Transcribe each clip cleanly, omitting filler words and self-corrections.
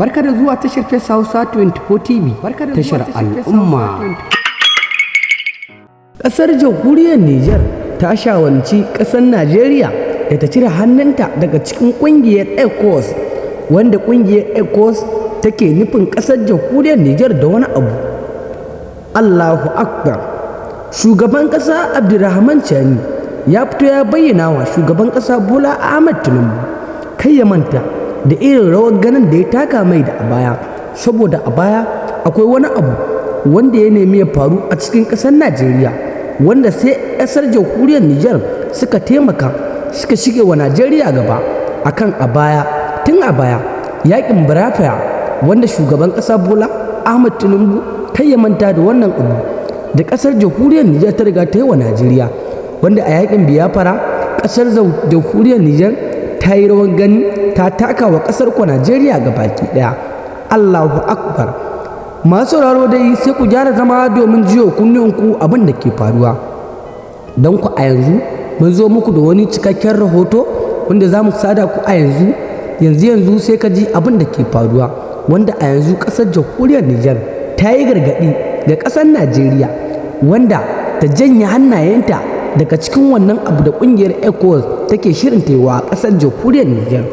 Barka da zuwa tashar Face Hausa 24 TV, tashar al'umma. Ƙasar jamhuriyar Nijar ta shawarci ƙasar Najeriya da ta cire hannunta daga cikin ƙungiyar ECOWAS, wanda ƙungiyar ECOWAS take nufin ƙasar jamhuriyar Nijar da wani abu. Allahu Akbar. Shugaban ƙasa Abdurrahman Chani ya fito ya bayyana wa shugaban ƙasa Bola Ahmed Tinubu kai ya manta da irin rawar ganin da ya taka mai da a baya, saboda a baya akwai wani abu wanda ya nemi ya faru a cikin ƙasar Najeriya, wanda sai ƙasar jamhuriyar Nijar suka taimaka suka shige wa Najeriya gaba akan a baya, tun a baya yaƙin Biafra, wanda shugaban ƙasa Bola Ahmed Tinubu kai ya manta da wannan abu da ƙasar jamhuriyar Nijar ta riga ta yi wa Najeriya, wanda a yaƙin Biafra ƙasar jamhuriyar Nijar ta yi rawar gani ta taka wa ƙasar ku Najeriya ga baki ɗaya. Allahu Akbar. Masu sauraro dai sai ku gyara zama domin jiyo kunninku abin da ke faruwa. Don ku a yanzu mun zo muku da wani cikakken rahoto wanda za mu sada ku a yanzu sai ka ji abin da ke faruwa, wanda a yanzu ƙasar jamhuriyar Nijar ta yi gargaɗi ga ƙasar Najeriya wanda ta janye hannayenta daga cikin wannan abu da ƙungiyar ECOWAS take shirin ta yi wa ƙasar jamhuriyar Nijar,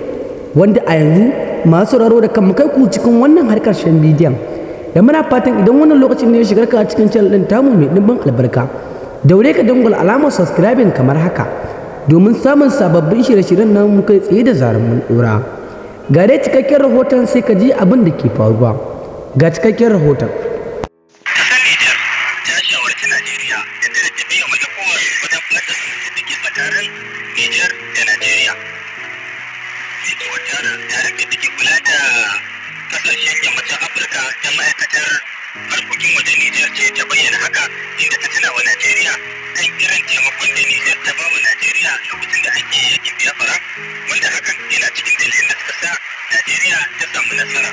wanda a yanzu masu sauraro da kan kai ku cikin wannan harkar shan bidiyon, da muna fatan idan wannan lokacin ne ya shigar ka cikin channel ɗin tamu mai ɗimbin albarka, daure ka dangwala alamar subscribing kamar haka domin samun sababbin shirye-shiryen nan mu kai tsaye da zarar mun ɗora. Ga dai cikakken rahoton sai ka ji abin da ke faruwa. Ga cikakken rahoton. Nijar da Najeriya. Ita wata tare da take kula da kasashen yammacin Afirka ta ma'aikatar harkokin wajen Nijar ce ta bayyana haka, inda ta tuna wa Najeriya kan irin taimakon da Nijar ta ba wa Najeriya lokacin da ake yakin Biafra, wanda hakan yana cikin dalilin da suka sa Najeriya ta samu nasara.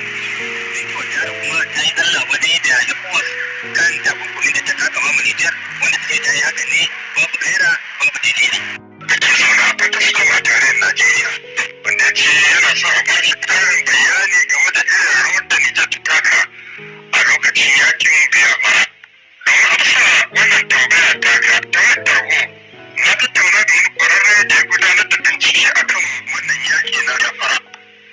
Ita wata kuma ta yi Allah wadai da ECOWAS kan takunkumin da ta kakama ma Nijar, wanda ta ce ta yi haka ne babu gaira babu dalili. Najeriya wanda ce yana so a ba shi ƙarin bayani game da irin rawar da Nijar ta taka a lokacin yakin Biafra. Domin amsa wannan tambaya taka ta tarho, na tattauna da wani ƙwararre da ya gudanar da bincike akan wannan yaƙi na Biafra,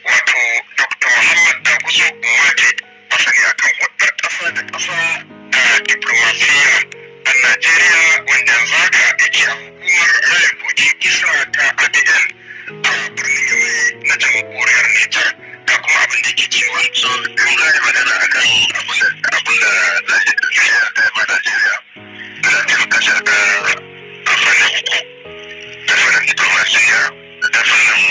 wato Dr. Muhammad Daguso Umate, masani akan hudar ƙasa da ƙasa da diplomasiya a Najeriya, wanda yanzu haka yake a hukumar raya kogin Isra ta ADN a birnin Yamai na jamhuriyar Nijar, ga kuma abin da ke cewa. So, in za a yi magana a kan abin da Najeriya ta yi ma Najeriya, za a yi kasar da fannin uku, da fannin diplomasiya, da fannin